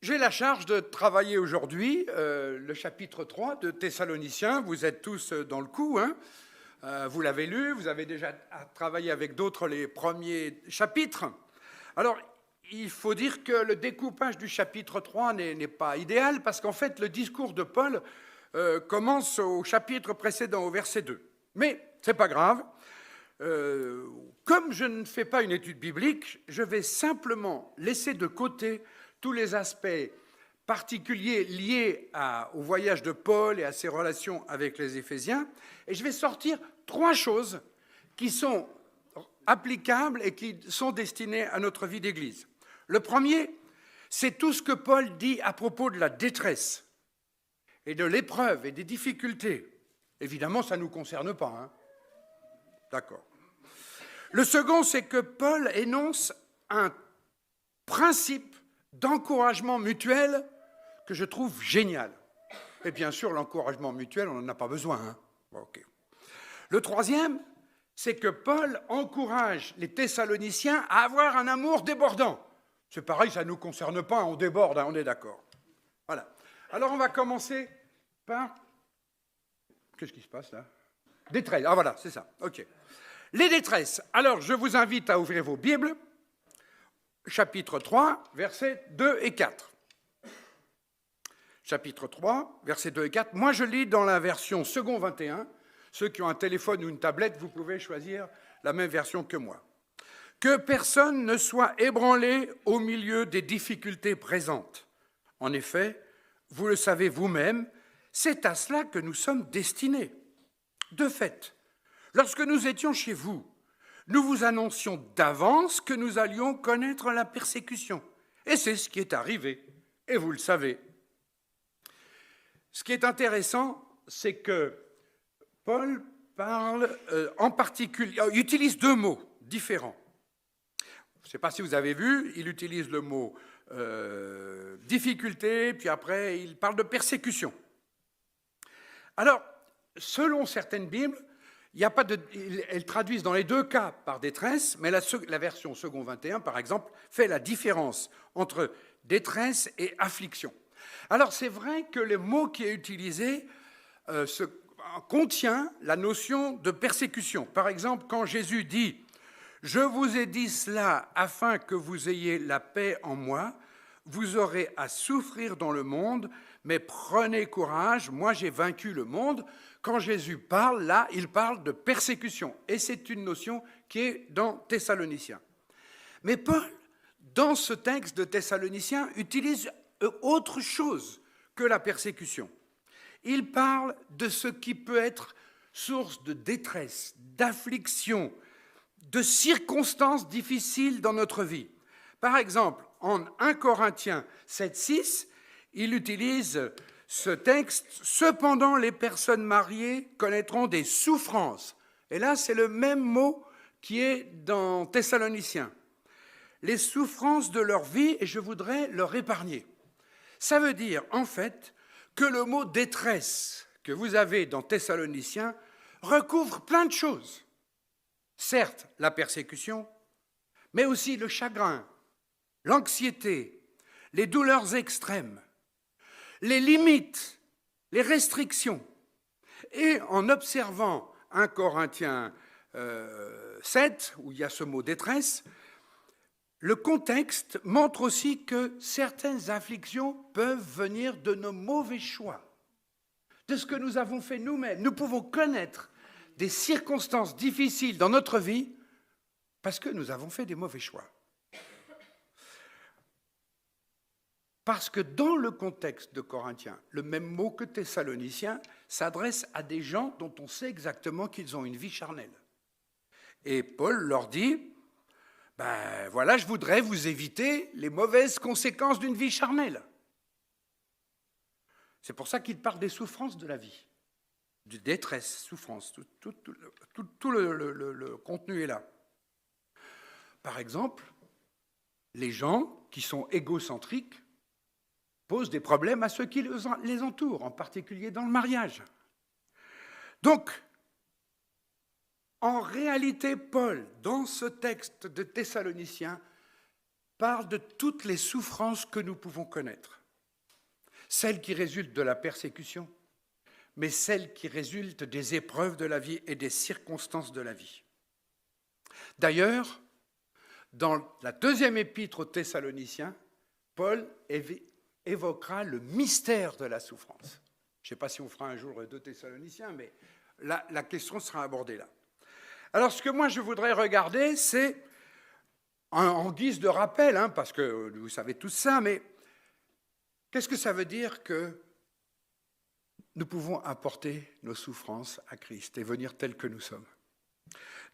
J'ai la charge de travailler aujourd'hui le chapitre 3 de Thessaloniciens. Vous êtes tous dans le coup, hein. Vous l'avez lu, vous avez déjà travaillé avec d'autres les premiers chapitres. Alors, il faut dire que le découpage du chapitre 3 n'est pas idéal parce qu'en fait, le discours de Paul commence au chapitre précédent, au verset 2. Mais ce n'est pas grave. Comme je ne fais pas une étude biblique, je vais simplement laisser de côté tous les aspects particuliers liés au voyage de Paul et à ses relations avec les Éphésiens, et je vais sortir 3 choses qui sont applicables et qui sont destinées à notre vie d'Église. Le premier, c'est tout ce que Paul dit à propos de la détresse et de l'épreuve et des difficultés. Évidemment, ça ne nous concerne pas, hein. D'accord. Le second, c'est que Paul énonce un principe d'encouragement mutuel que je trouve génial. Et bien sûr, l'encouragement mutuel, on n'en a pas besoin, hein. Okay. Le troisième, c'est que Paul encourage les Thessaloniciens à avoir un amour débordant. C'est pareil, ça ne nous concerne pas, on déborde, hein, on est d'accord. Voilà. Alors, on va commencer par... Qu'est-ce qui se passe, là? Détresse. Ah, voilà, c'est ça. OK. Les détresses. Alors, je vous invite à ouvrir vos Bibles, chapitre 3, versets 2 et 4. Chapitre 3, versets 2 et 4. Moi, je lis dans la version second 21. Ceux qui ont un téléphone ou une tablette, vous pouvez choisir la même version que moi. Que personne ne soit ébranlé au milieu des difficultés présentes. En effet, vous le savez vous-même, c'est à cela que nous sommes destinés. De fait, lorsque nous étions chez vous, nous vous annoncions d'avance que nous allions connaître la persécution. Et c'est ce qui est arrivé, et vous le savez. Ce qui est intéressant, c'est que Paul parle en particulier, utilise 2 mots différents. Je ne sais pas si vous avez vu, il utilise le mot difficulté, puis après il parle de persécution. Alors, selon certaines Bibles, elles traduisent dans les 2 cas par détresse, mais la version second 21, par exemple, fait la différence entre détresse et affliction. Alors, c'est vrai que le mot qui est utilisé contient la notion de persécution. Par exemple, quand Jésus dit « Je vous ai dit cela afin que vous ayez la paix en moi, vous aurez à souffrir dans le monde, mais prenez courage, moi j'ai vaincu le monde ». Quand Jésus parle, là, il parle de persécution. Et c'est une notion qui est dans Thessaloniciens. Mais Paul, dans ce texte de Thessaloniciens, utilise autre chose que la persécution. Il parle de ce qui peut être source de détresse, d'affliction, de circonstances difficiles dans notre vie. Par exemple, en 1 Corinthiens 7,6, il utilise ce texte, « Cependant, les personnes mariées connaîtront des souffrances. » Et là, c'est le même mot qui est dans Thessaloniciens. Les souffrances de leur vie, et je voudrais leur épargner. Ça veut dire, en fait, que le mot détresse que vous avez dans Thessaloniciens recouvre plein de choses. Certes, la persécution, mais aussi le chagrin, l'anxiété, les douleurs extrêmes, les limites, les restrictions. Et en observant 1 Corinthiens 7, où il y a ce mot détresse, le contexte montre aussi que certaines afflictions peuvent venir de nos mauvais choix, de ce que nous avons fait nous-mêmes. Nous pouvons connaître des circonstances difficiles dans notre vie parce que nous avons fait des mauvais choix. Parce que dans le contexte de Corinthiens, le même mot que Thessaloniciens s'adresse à des gens dont on sait exactement qu'ils ont une vie charnelle. Et Paul leur dit, voilà, je voudrais vous éviter les mauvaises conséquences d'une vie charnelle. C'est pour ça qu'il parle des souffrances de la vie, de détresse, souffrance, tout le contenu est là. Par exemple, les gens qui sont égocentriques posent des problèmes à ceux qui les entourent, en particulier dans le mariage. Donc, en réalité, Paul, dans ce texte de Thessaloniciens, parle de toutes les souffrances que nous pouvons connaître. Celles qui résultent de la persécution, mais celles qui résultent des épreuves de la vie et des circonstances de la vie. D'ailleurs, dans la deuxième épître aux Thessaloniciens, Paul évoquera le mystère de la souffrance. Je ne sais pas si on fera un jour 2 Thessaloniciens, mais la question sera abordée là. Alors, ce que moi je voudrais regarder, c'est, en guise de rappel, parce que vous savez tout ça, mais qu'est-ce que ça veut dire que nous pouvons apporter nos souffrances à Christ et venir tels que nous sommes?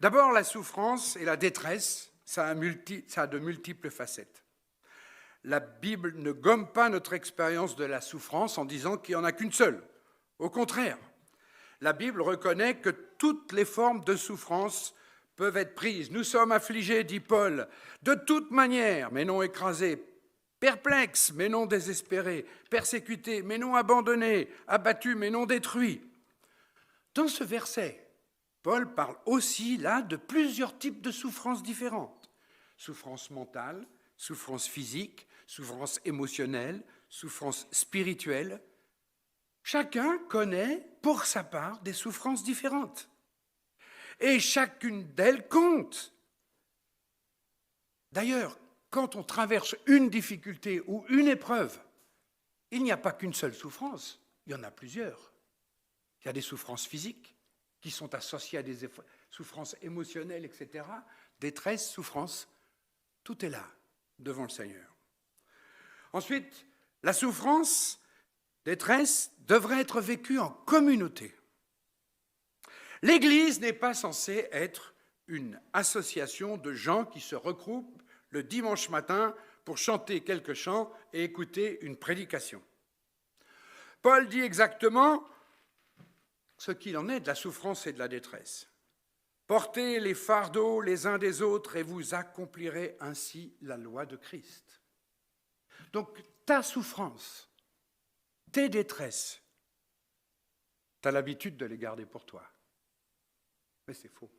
D'abord, la souffrance et la détresse, ça a de multiples facettes. La Bible ne gomme pas notre expérience de la souffrance en disant qu'il n'y en a qu'une seule. Au contraire, la Bible reconnaît que toutes les formes de souffrance peuvent être prises. Nous sommes affligés, dit Paul, de toute manière, mais non écrasés, perplexes, mais non désespérés, persécutés, mais non abandonnés, abattus, mais non détruits. Dans ce verset, Paul parle aussi là de plusieurs types de souffrances différentes. Souffrance mentale, souffrance physique, souffrance émotionnelle, souffrance spirituelle. Chacun connaît, pour sa part, des souffrances différentes. Et chacune d'elles compte. D'ailleurs, quand on traverse une difficulté ou une épreuve, il n'y a pas qu'une seule souffrance, il y en a plusieurs. Il y a des souffrances physiques qui sont associées à des souffrances émotionnelles, etc. Détresse, souffrance, tout est là, devant le Seigneur. Ensuite, la souffrance, détresse, devrait être vécue en communauté. L'Église n'est pas censée être une association de gens qui se regroupent le dimanche matin pour chanter quelques chants et écouter une prédication. Paul dit exactement ce qu'il en est de la souffrance et de la détresse. Portez les fardeaux les uns des autres et vous accomplirez ainsi la loi de Christ. Donc ta souffrance, tes détresses, tu as l'habitude de les garder pour toi. Mais c'est faux.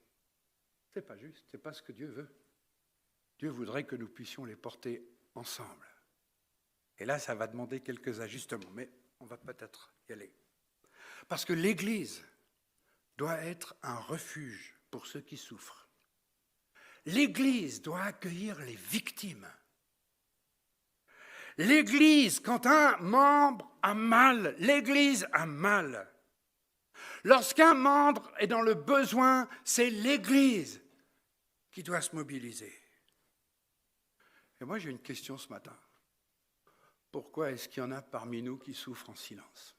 C'est pas juste, c'est pas ce que Dieu veut. Dieu voudrait que nous puissions les porter ensemble. Et là, ça va demander quelques ajustements, mais on va peut-être y aller. Parce que l'Église doit être un refuge pour ceux qui souffrent. L'Église doit accueillir les victimes. L'Église, quand un membre a mal, l'Église a mal. Lorsqu'un membre est dans le besoin, c'est l'Église qui doit se mobiliser. Et moi, j'ai une question ce matin. Pourquoi est-ce qu'il y en a parmi nous qui souffrent en silence?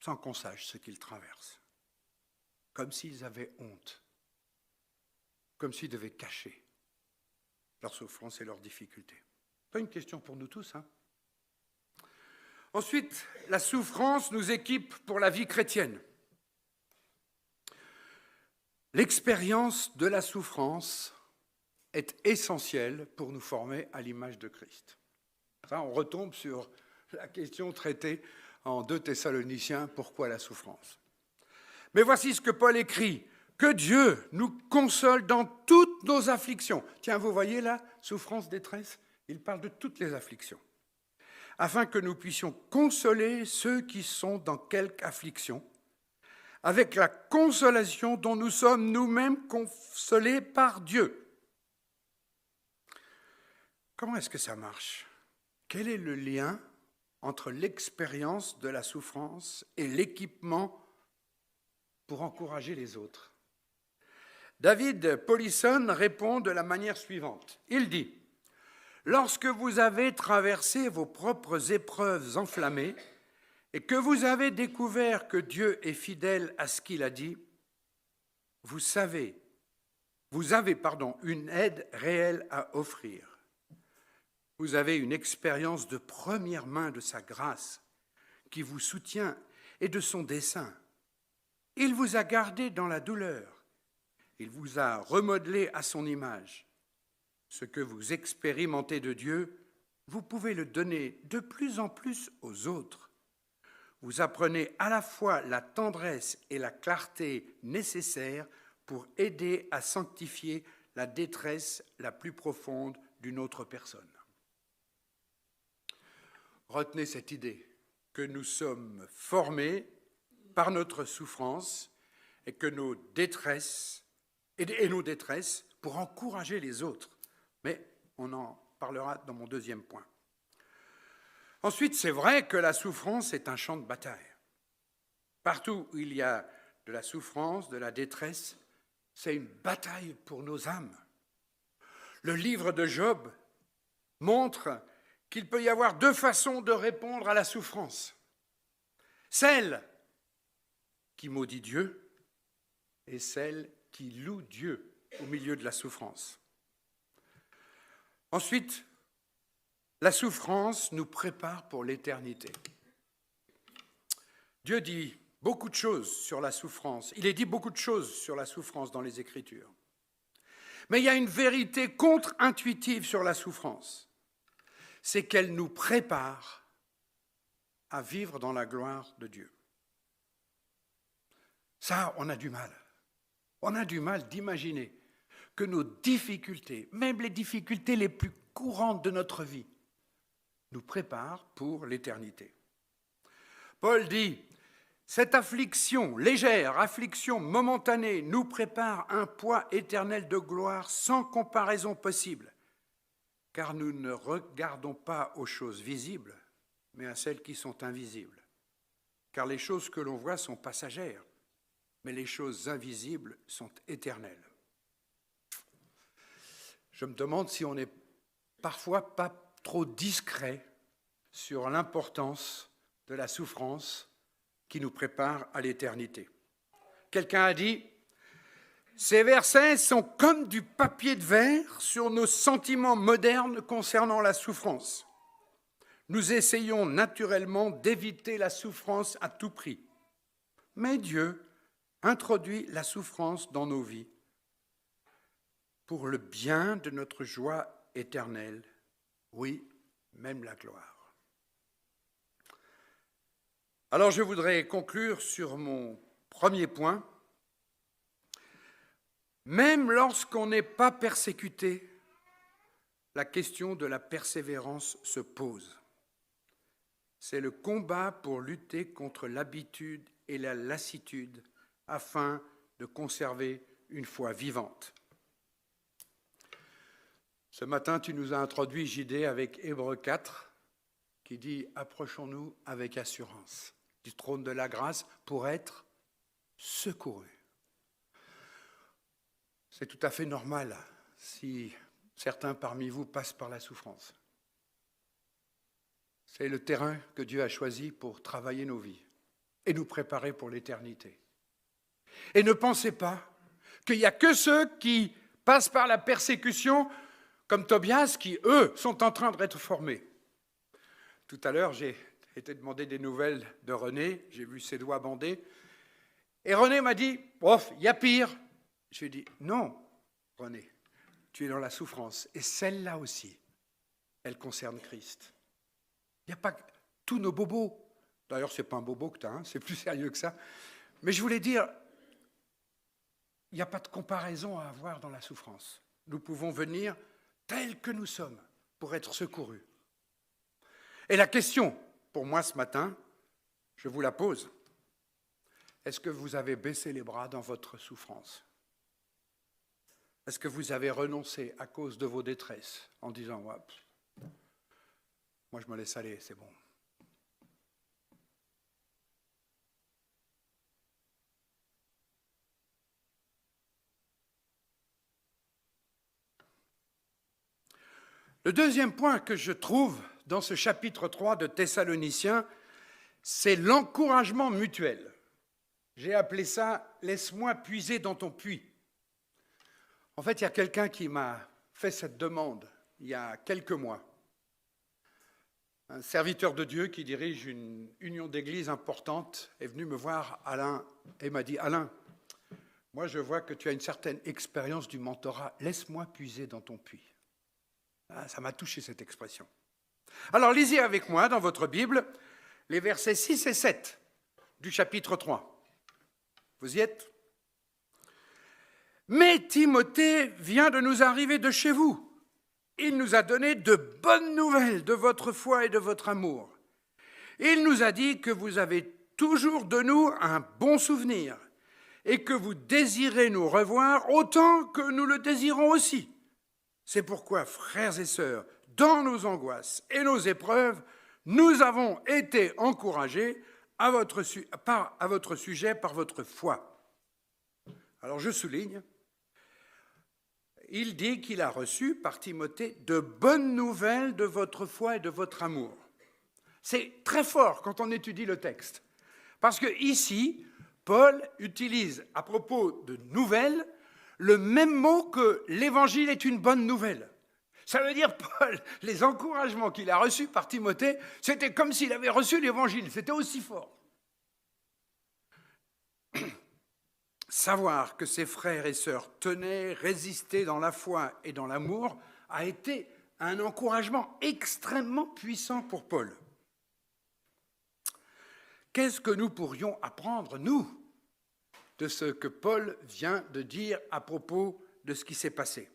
Sans qu'on sache ce qu'ils traversent. Comme s'ils avaient honte. Comme s'ils devaient cacher leur souffrance et leurs difficultés. C'est une question pour nous tous, Ensuite, la souffrance nous équipe pour la vie chrétienne. L'expérience de la souffrance est essentielle pour nous former à l'image de Christ. Ça, on retombe sur la question traitée en 2 Thessaloniciens, pourquoi la souffrance? Mais voici ce que Paul écrit, que Dieu nous console dans toutes nos afflictions. Tiens, vous voyez là, souffrance, détresse, il parle de toutes les afflictions. Afin que nous puissions consoler ceux qui sont dans quelque affliction, avec la consolation dont nous sommes nous-mêmes consolés par Dieu. Comment est-ce que ça marche? Quel est le lien entre l'expérience de la souffrance et l'équipement pour encourager les autres? David Polisson répond de la manière suivante. Il dit: lorsque vous avez traversé vos propres épreuves enflammées et que vous avez découvert que Dieu est fidèle à ce qu'il a dit, vous avez une aide réelle à offrir. Vous avez une expérience de première main de sa grâce qui vous soutient et de son dessein. Il vous a gardé dans la douleur. Il vous a remodelé à son image. Ce que vous expérimentez de Dieu, vous pouvez le donner de plus en plus aux autres. Vous apprenez à la fois la tendresse et la clarté nécessaires pour aider à sanctifier la détresse la plus profonde d'une autre personne. Retenez cette idée que nous sommes formés par notre souffrance et que nos détresses pour encourager les autres. Mais on en parlera dans mon deuxième point. Ensuite, c'est vrai que la souffrance est un champ de bataille. Partout où il y a de la souffrance, de la détresse, c'est une bataille pour nos âmes. Le livre de Job montre qu'il peut y avoir deux façons de répondre à la souffrance. Celle qui maudit Dieu et celle qui loue Dieu au milieu de la souffrance. Ensuite, la souffrance nous prépare pour l'éternité. Dieu dit beaucoup de choses sur la souffrance. Il est dit beaucoup de choses sur la souffrance dans les Écritures. Mais il y a une vérité contre-intuitive sur la souffrance. C'est qu'elle nous prépare à vivre dans la gloire de Dieu. Ça, on a du mal. On a du mal d'imaginer que nos difficultés, même les difficultés les plus courantes de notre vie, nous préparent pour l'éternité. Paul dit, cette affliction légère, affliction momentanée, nous prépare un poids éternel de gloire sans comparaison possible, car nous ne regardons pas aux choses visibles, mais à celles qui sont invisibles. Car les choses que l'on voit sont passagères, mais les choses invisibles sont éternelles. Je me demande si on n'est parfois pas trop discret sur l'importance de la souffrance qui nous prépare à l'éternité. Quelqu'un a dit « Ces versets sont comme du papier de verre sur nos sentiments modernes concernant la souffrance. Nous essayons naturellement d'éviter la souffrance à tout prix. Mais Dieu introduit la souffrance dans nos vies pour le bien de notre joie éternelle, oui, même la gloire. » Alors je voudrais conclure sur mon premier point. Même lorsqu'on n'est pas persécuté, la question de la persévérance se pose. C'est le combat pour lutter contre l'habitude et la lassitude afin de conserver une foi vivante. Ce matin, tu nous as introduit, JD, avec Hébreux 4, qui dit « Approchons-nous avec assurance du trône de la grâce pour être secourus. » C'est tout à fait normal si certains parmi vous passent par la souffrance. C'est le terrain que Dieu a choisi pour travailler nos vies et nous préparer pour l'éternité. Et ne pensez pas qu'il n'y a que ceux qui passent par la persécution, comme Tobias, qui, eux, sont en train d'être formés. Tout à l'heure, j'ai été demander des nouvelles de René, j'ai vu ses doigts bandés, et René m'a dit « Oh, il y a pire !» Je lui ai dit « Non, René, tu es dans la souffrance, et celle-là aussi, elle concerne Christ. Il n'y a pas tous nos bobos. D'ailleurs, ce n'est pas un bobo que tu as, c'est plus sérieux que ça. Mais je voulais dire, il n'y a pas de comparaison à avoir dans la souffrance. Nous pouvons venir tels que nous sommes pour être secourus. Et la question, pour moi ce matin, je vous la pose. Est-ce que vous avez baissé les bras dans votre souffrance? Est-ce que vous avez renoncé à cause de vos détresses en disant ouais, moi je me laisse aller, c'est bon. Le deuxième point que je trouve dans ce chapitre 3 de Thessaloniciens, c'est l'encouragement mutuel. J'ai appelé ça « Laisse-moi puiser dans ton puits ». En fait, il y a quelqu'un qui m'a fait cette demande il y a quelques mois. Un serviteur de Dieu qui dirige une union d'église importante est venu me voir, Alain, et m'a dit « Alain, moi je vois que tu as une certaine expérience du mentorat, laisse-moi puiser dans ton puits ». Ah, ça m'a touché cette expression. Alors lisez avec moi dans votre Bible les versets 6 et 7 du chapitre 3. Vous y êtes ? « Mais Timothée vient de nous arriver de chez vous. Il nous a donné de bonnes nouvelles de votre foi et de votre amour. Il nous a dit que vous avez toujours de nous un bon souvenir et que vous désirez nous revoir autant que nous le désirons aussi. C'est pourquoi, frères et sœurs, dans nos angoisses et nos épreuves, nous avons été encouragés à votre sujet par votre foi. Alors je souligne, il dit qu'il a reçu par Timothée de bonnes nouvelles de votre foi et de votre amour. C'est très fort quand on étudie le texte, parce que ici, Paul utilise à propos de nouvelles le même mot que l'évangile est une bonne nouvelle. Ça veut dire, Paul, les encouragements qu'il a reçus par Timothée, c'était comme s'il avait reçu l'évangile, c'était aussi fort. Savoir que ses frères et sœurs tenaient, résistaient dans la foi et dans l'amour a été un encouragement extrêmement puissant pour Paul. Qu'est-ce que nous pourrions apprendre, nous, de ce que Paul vient de dire à propos de ce qui s'est passé?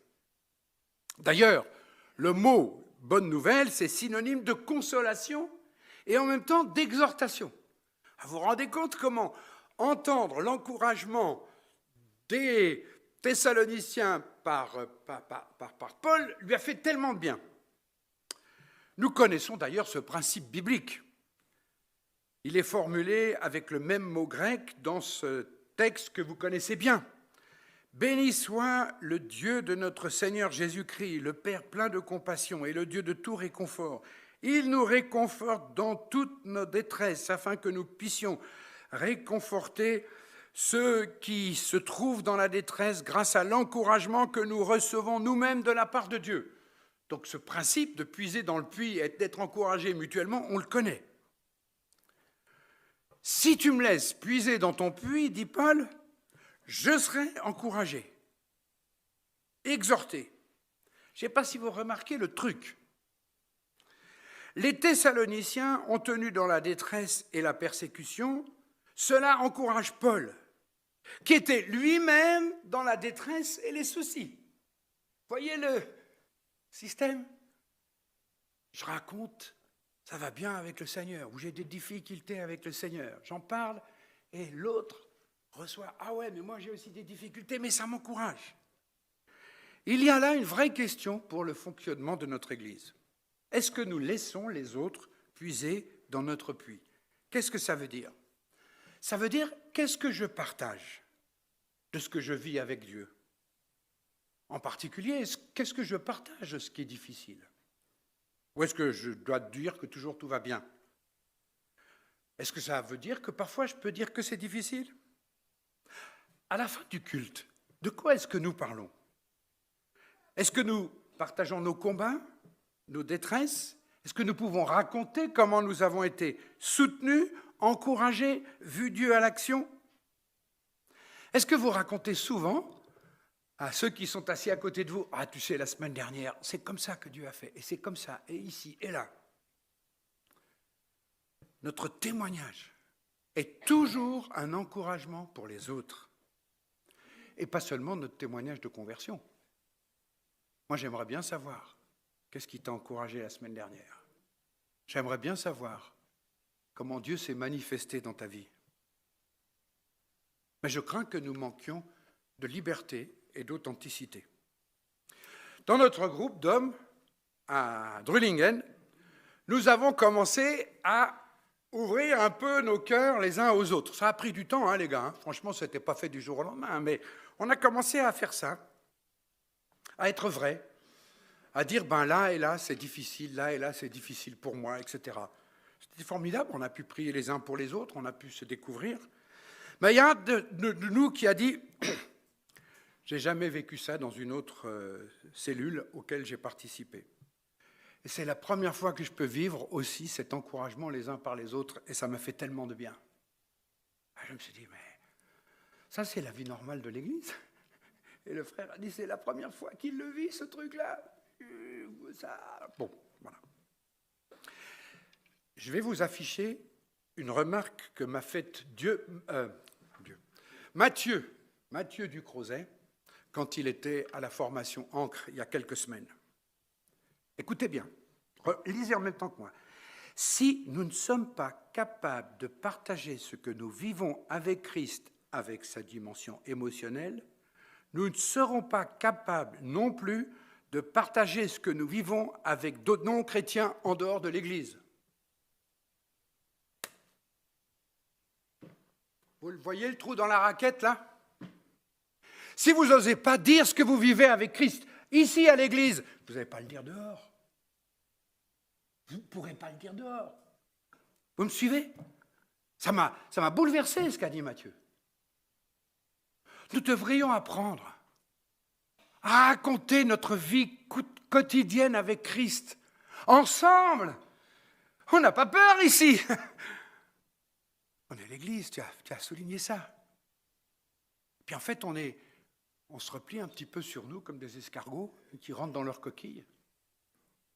D'ailleurs, le mot « bonne nouvelle », c'est synonyme de consolation et en même temps d'exhortation. Vous vous rendez compte comment entendre l'encouragement des Thessaloniciens par Paul lui a fait tellement de bien. Nous connaissons d'ailleurs ce principe biblique. Il est formulé avec le même mot grec dans ce texte que vous connaissez bien. « Béni soit le Dieu de notre Seigneur Jésus-Christ, le Père plein de compassion et le Dieu de tout réconfort. Il nous réconforte dans toute nos détresses afin que nous puissions réconforter ceux qui se trouvent dans la détresse grâce à l'encouragement que nous recevons nous-mêmes de la part de Dieu. » Donc ce principe de puiser dans le puits et d'être encouragés mutuellement, on le connaît. « Si tu me laisses puiser dans ton puits, dit Paul, je serai encouragé, exhorté. » Je ne sais pas si vous remarquez le truc. Les Thessaloniciens ont tenu dans la détresse et la persécution. Cela encourage Paul, qui était lui-même dans la détresse et les soucis. Voyez le système? Je raconte, ça va bien avec le Seigneur, ou j'ai des difficultés avec le Seigneur. J'en parle et l'autre reçoit, ah ouais, mais moi j'ai aussi des difficultés, mais ça m'encourage. Il y a là une vraie question pour le fonctionnement de notre Église. Est-ce que nous laissons les autres puiser dans notre puits? Qu'est-ce que ça veut dire? Ça veut dire, qu'est-ce que je partage de ce que je vis avec Dieu? En particulier, qu'est-ce que je partage de ce qui est difficile? Ou est-ce que je dois dire que toujours tout va bien? Est-ce que ça veut dire que parfois je peux dire que c'est difficile? À la fin du culte, de quoi est-ce que nous parlons? Est-ce que nous partageons nos combats, nos détresses? Est-ce que nous pouvons raconter comment nous avons été soutenus, encouragés, vu Dieu à l'action? Est-ce que vous racontez souvent à ceux qui sont assis à côté de vous, « Ah, tu sais, la semaine dernière, c'est comme ça que Dieu a fait, et c'est comme ça, et ici, et là. » Notre témoignage est toujours un encouragement pour les autres, et pas seulement notre témoignage de conversion. Moi, j'aimerais bien savoir qu'est-ce qui t'a encouragé la semaine dernière. J'aimerais bien savoir comment Dieu s'est manifesté dans ta vie. Mais je crains que nous manquions de liberté et d'authenticité. Dans notre groupe d'hommes à Drulingen, nous avons commencé à ouvrir un peu nos cœurs les uns aux autres. Ça a pris du temps, les gars. Franchement, ce n'était pas fait du jour au lendemain, mais on a commencé à faire ça, à être vrai, à dire, là et là, c'est difficile, là et là, c'est difficile pour moi, etc. C'était formidable, on a pu prier les uns pour les autres, on a pu se découvrir. Mais il y a un de nous qui a dit, j'ai jamais vécu ça dans une autre cellule auquel j'ai participé. Et c'est la première fois que je peux vivre aussi cet encouragement les uns par les autres, et ça m'a fait tellement de bien. Je me suis dit, mais ça c'est la vie normale de l'Église. Et le frère a dit, c'est la première fois qu'il le vit, ce truc-là. Bon, voilà. Je vais vous afficher une remarque que m'a faite Mathieu Ducrozet, quand il était à la formation Ancre il y a quelques semaines. Écoutez bien, lisez en même temps que moi. Si nous ne sommes pas capables de partager ce que nous vivons avec Christ, avec sa dimension émotionnelle, nous ne serons pas capables non plus de partager ce que nous vivons avec d'autres non-chrétiens en dehors de l'Église. Vous voyez le trou dans la raquette, là? Si vous n'osez pas dire ce que vous vivez avec Christ, ici à l'Église, vous n'allez pas le dire dehors. Vous ne pourrez pas le dire dehors. Vous me suivez? Ça m'a bouleversé ce qu'a dit Matthieu. Nous devrions apprendre à raconter notre vie quotidienne avec Christ. Ensemble. On n'a pas peur ici. On est l'Église, tu as souligné ça. Puis en fait, on se replie un petit peu sur nous comme des escargots qui rentrent dans leur coquille.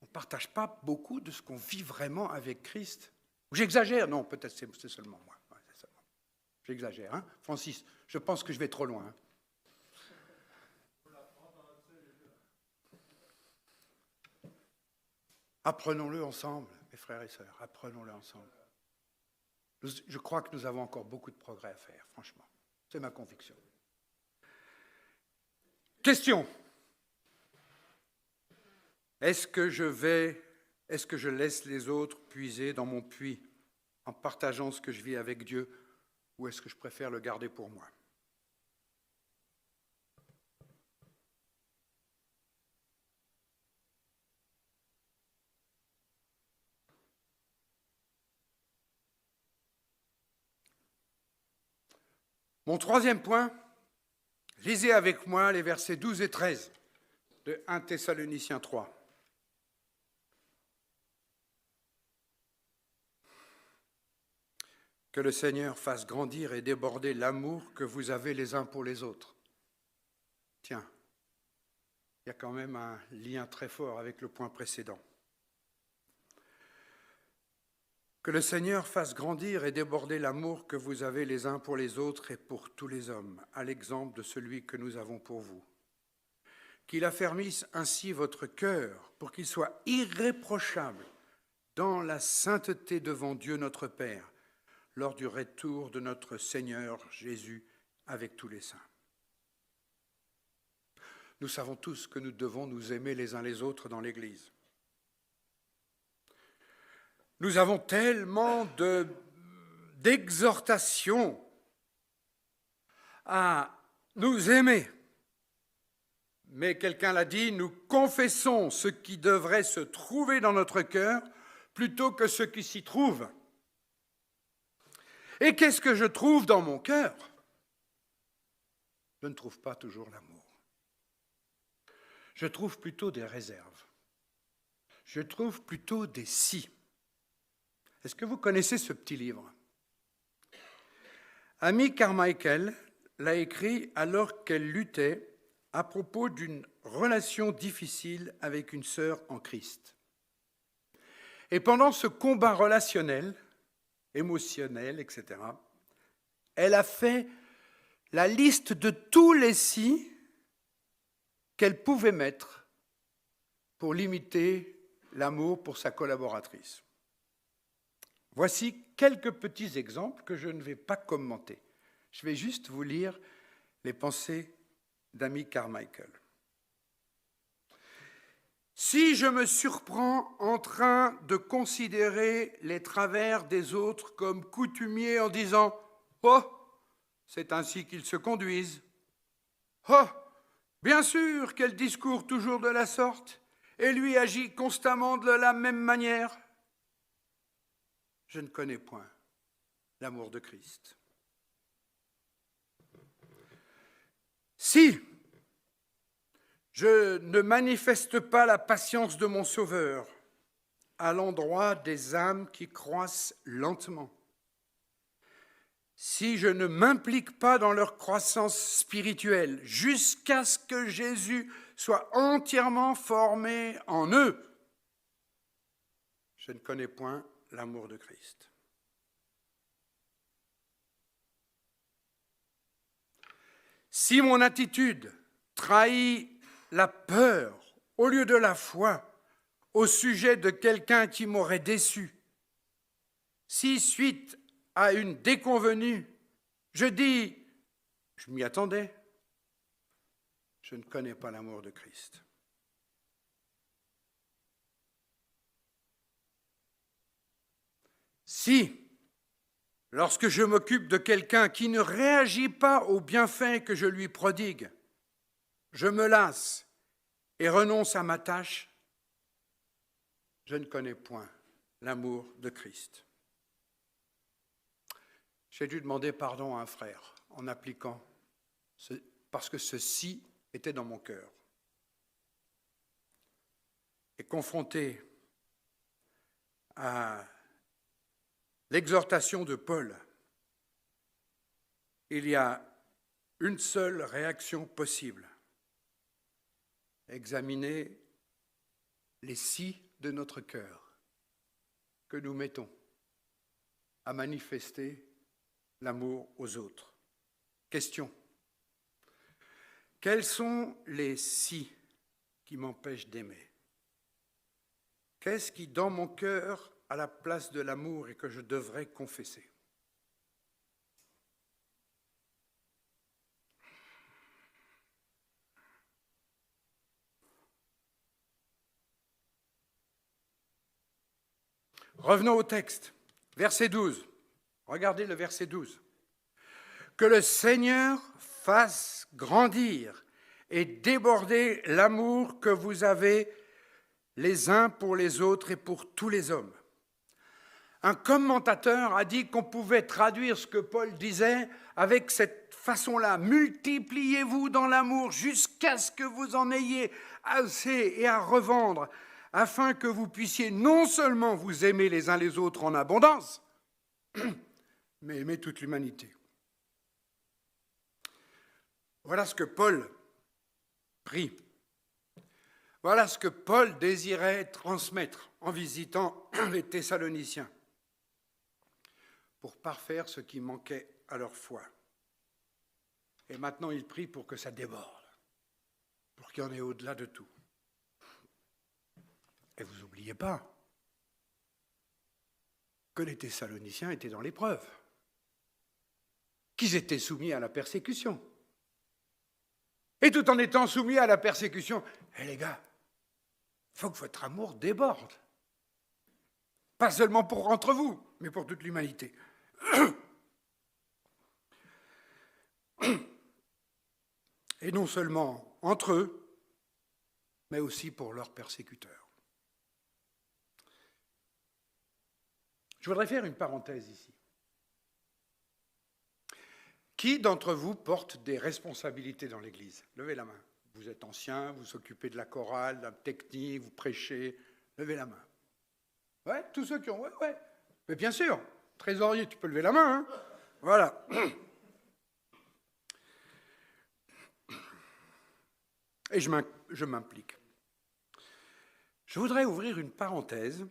On ne partage pas beaucoup de ce qu'on vit vraiment avec Christ. J'exagère, non, peut-être c'est seulement moi. Ouais, c'est seulement. J'exagère, hein, Francis, je pense que je vais trop loin. Hein. Apprenons-le ensemble, mes frères et sœurs, apprenons-le ensemble. Je crois que nous avons encore beaucoup de progrès à faire, franchement. C'est ma conviction. Question. Est-ce que je laisse les autres puiser dans mon puits en partageant ce que je vis avec Dieu, ou est-ce que je préfère le garder pour moi? Mon troisième point, lisez avec moi les versets 12 et 13 de 1 Thessaloniciens 3. Que le Seigneur fasse grandir et déborder l'amour que vous avez les uns pour les autres. Tiens, il y a quand même un lien très fort avec le point précédent. Que le Seigneur fasse grandir et déborder l'amour que vous avez les uns pour les autres et pour tous les hommes, à l'exemple de celui que nous avons pour vous. Qu'il affermisse ainsi votre cœur pour qu'il soit irréprochable dans la sainteté devant Dieu notre Père, lors du retour de notre Seigneur Jésus avec tous les saints. Nous savons tous que nous devons nous aimer les uns les autres dans l'Église. Nous avons tellement d'exhortations à nous aimer. Mais quelqu'un l'a dit, nous confessons ce qui devrait se trouver dans notre cœur plutôt que ce qui s'y trouve. Et qu'est-ce que je trouve dans mon cœur? Je ne trouve pas toujours l'amour. Je trouve plutôt des réserves. Je trouve plutôt des si. Est-ce que vous connaissez ce petit livre? Amy Carmichael l'a écrit alors qu'elle luttait à propos d'une relation difficile avec une sœur en Christ. Et pendant ce combat relationnel, émotionnelle, etc., elle a fait la liste de tous les si qu'elle pouvait mettre pour limiter l'amour pour sa collaboratrice. Voici quelques petits exemples que je ne vais pas commenter. Je vais juste vous lire les pensées d'Amy Carmichael. Si je me surprends en train de considérer les travers des autres comme coutumiers en disant « Oh, c'est ainsi qu'ils se conduisent. Oh, bien sûr qu'elle discourt toujours de la sorte et lui agit constamment de la même manière. Je ne connais point l'amour de Christ. Si je ne manifeste pas la patience de mon Sauveur à l'endroit des âmes qui croissent lentement, si je ne m'implique pas dans leur croissance spirituelle jusqu'à ce que Jésus soit entièrement formé en eux, je ne connais point l'amour de Christ. Si mon attitude trahi la peur au lieu de la foi au sujet de quelqu'un qui m'aurait déçu, si suite à une déconvenue, je dis « je m'y attendais », je ne connais pas l'amour de Christ. Si, lorsque je m'occupe de quelqu'un qui ne réagit pas aux bienfaits que je lui prodigue, je me lasse et renonce à ma tâche, je ne connais point l'amour de Christ. J'ai dû demander pardon à un frère en appliquant, parce que ceci était dans mon cœur. Et confronté à l'exhortation de Paul, il y a une seule réaction possible. Examiner les si de notre cœur que nous mettons à manifester l'amour aux autres. Question. Quels sont les si qui m'empêchent d'aimer? Qu'est-ce qui, dans mon cœur, a la place de l'amour et que je devrais confesser? Revenons au texte, verset 12. Regardez le verset 12. Que le Seigneur fasse grandir et déborder l'amour que vous avez les uns pour les autres et pour tous les hommes. Un commentateur a dit qu'on pouvait traduire ce que Paul disait avec cette façon-là. Multipliez-vous dans l'amour jusqu'à ce que vous en ayez assez et à revendre, afin que vous puissiez non seulement vous aimer les uns les autres en abondance, mais aimer toute l'humanité. Voilà ce que Paul prie. Voilà ce que Paul désirait transmettre en visitant les Thessaloniciens pour parfaire ce qui manquait à leur foi. Et maintenant, il prie pour que ça déborde, pour qu'il y en ait au-delà de tout. Et vous n'oubliez pas que les Thessaloniciens étaient dans l'épreuve, qu'ils étaient soumis à la persécution. Et tout en étant soumis à la persécution, les gars, il faut que votre amour déborde. Pas seulement pour entre vous, mais pour toute l'humanité. Et non seulement entre eux, mais aussi pour leurs persécuteurs. Je voudrais faire une parenthèse ici. Qui d'entre vous porte des responsabilités dans l'Église? Levez la main. Vous êtes ancien, vous vous occupez de la chorale, de la technique, vous prêchez. Levez la main. Ouais, tous ceux qui ont... Ouais. Mais bien sûr, trésorier, tu peux lever la main. Hein, voilà. Et je m'implique. Je voudrais ouvrir une parenthèse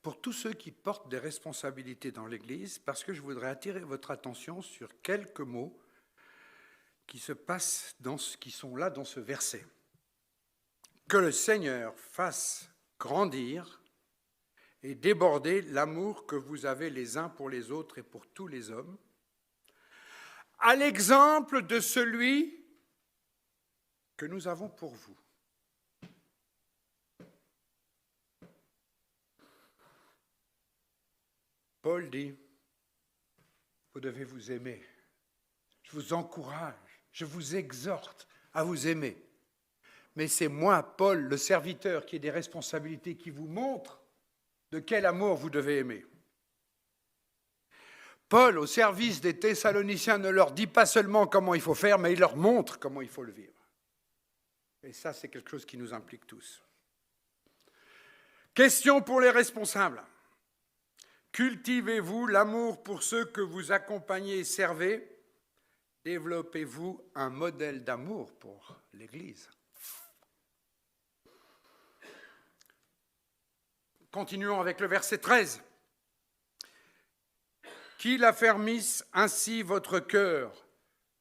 pour tous ceux qui portent des responsabilités dans l'Église, parce que je voudrais attirer votre attention sur quelques mots qui se passent, qui sont là dans ce verset. Que le Seigneur fasse grandir et déborder l'amour que vous avez les uns pour les autres et pour tous les hommes, à l'exemple de celui que nous avons pour vous. Paul dit, vous devez vous aimer. Je vous encourage, je vous exhorte à vous aimer. Mais c'est moi, Paul, le serviteur, qui ai des responsabilités, qui vous montre de quel amour vous devez aimer. Paul, au service des Thessaloniciens, ne leur dit pas seulement comment il faut faire, mais il leur montre comment il faut le vivre. Et ça, c'est quelque chose qui nous implique tous. Question pour les responsables. Cultivez-vous l'amour pour ceux que vous accompagnez et servez. Développez-vous un modèle d'amour pour l'Église. Continuons avec le verset 13. Qu'il affermisse ainsi votre cœur,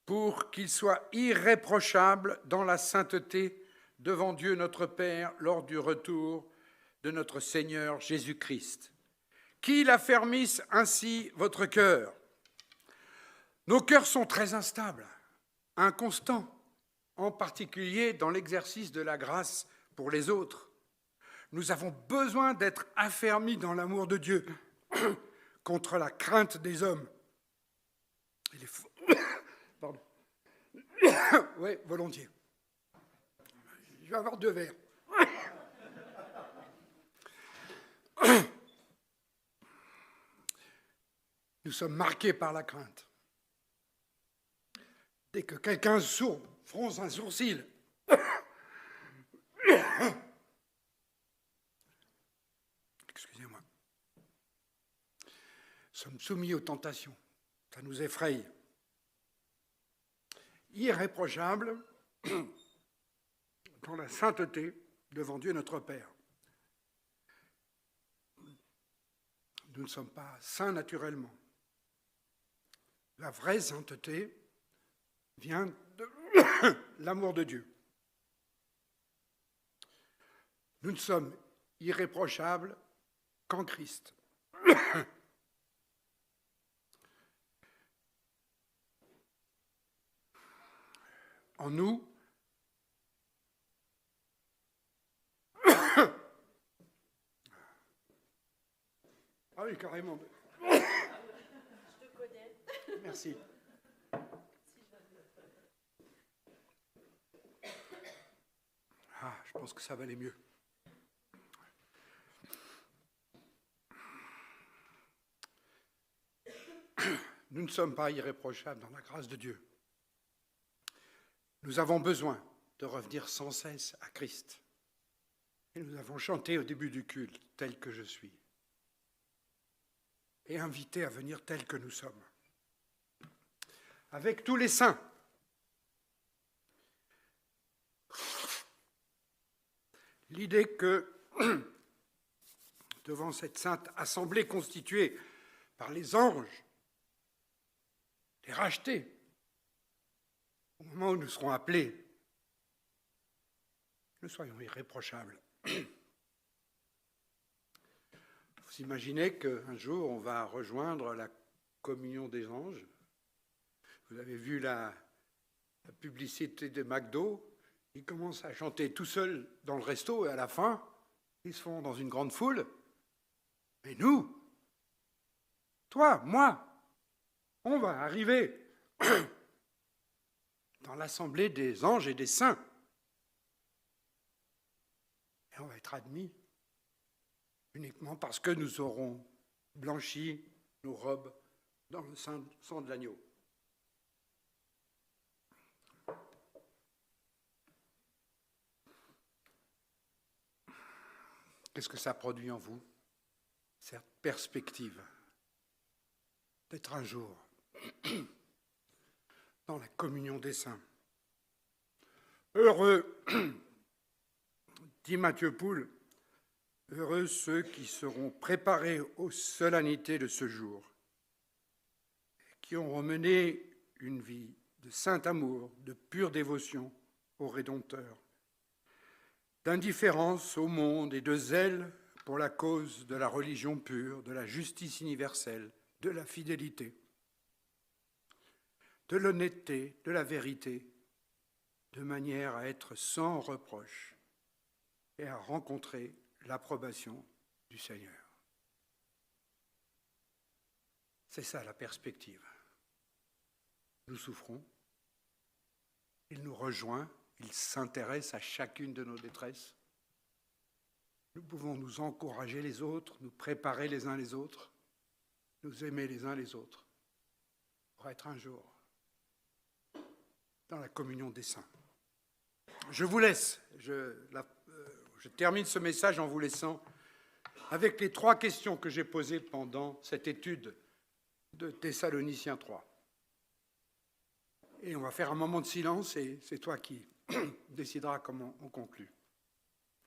pour qu'il soit irréprochable dans la sainteté devant Dieu notre Père lors du retour de notre Seigneur Jésus-Christ. Qu'il affermisse ainsi votre cœur. Nos cœurs sont très instables, inconstants, en particulier dans l'exercice de la grâce pour les autres. Nous avons besoin d'être affermis dans l'amour de Dieu contre la crainte des hommes. Pardon. Oui, volontiers. Je vais avoir 2 verres. Nous sommes marqués par la crainte. Dès que quelqu'un fronce un sourcil, excusez-moi, nous sommes soumis aux tentations. Ça nous effraie. Irréprochable dans la sainteté devant Dieu notre Père. Nous ne sommes pas saints naturellement. La vraie sainteté vient de l'amour de Dieu. Nous ne sommes irréprochables qu'en Christ. En nous, ah oui, carrément. Je te connais. Merci. Ah, je pense que ça va aller mieux. Nous ne sommes pas irréprochables dans la grâce de Dieu. Nous avons besoin de revenir sans cesse à Christ. Et nous avons chanté au début du culte, tel que je suis. Et invité à venir tel que nous sommes. Avec tous les saints. L'idée que, devant cette sainte assemblée constituée par les anges, les rachetés, au moment où nous serons appelés, nous soyons irréprochables. Vous imaginez qu'un jour, on va rejoindre la communion des anges. Vous avez vu la publicité de McDo. Ils commencent à chanter tout seuls dans le resto et à la fin, ils se font dans une grande foule. Mais nous, toi, moi, on va arriver dans l'assemblée des anges et des saints. Et on va être admis uniquement parce que nous aurons blanchi nos robes dans le sang de l'agneau. Qu'est-ce que ça produit en vous, cette perspective d'être un jour dans la communion des saints? Heureux, dit Mathieu Poul, heureux ceux qui seront préparés aux solennités de ce jour, qui auront mené une vie de saint amour, de pure dévotion au Rédempteur, d'indifférence au monde et de zèle pour la cause de la religion pure, de la justice universelle, de la fidélité, de l'honnêteté, de la vérité, de manière à être sans reproche et à rencontrer l'approbation du Seigneur. C'est ça la perspective. Nous souffrons, il nous rejoint, il s'intéresse à chacune de nos détresses. Nous pouvons nous encourager les autres, nous préparer les uns les autres, nous aimer les uns les autres, pour être un jour dans la communion des saints. Je vous laisse, je termine ce message en vous laissant avec les 3 questions que j'ai posées pendant cette étude de Thessaloniciens 3. Et on va faire un moment de silence et c'est toi qui décideras comment on conclut.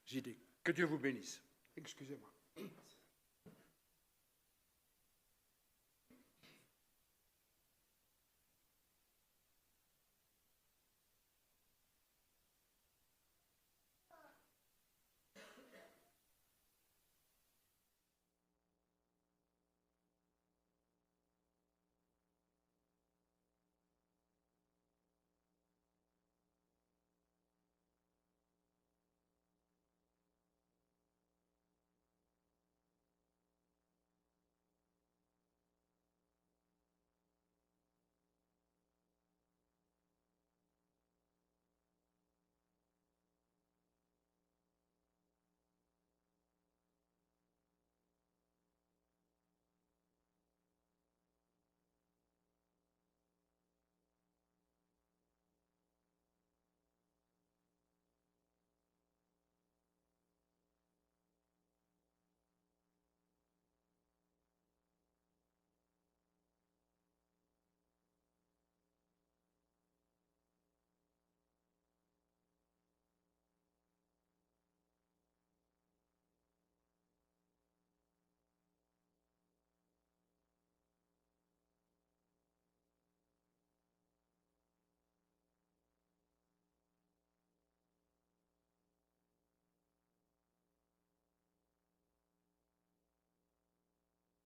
JD, que Dieu vous bénisse. Excusez-moi.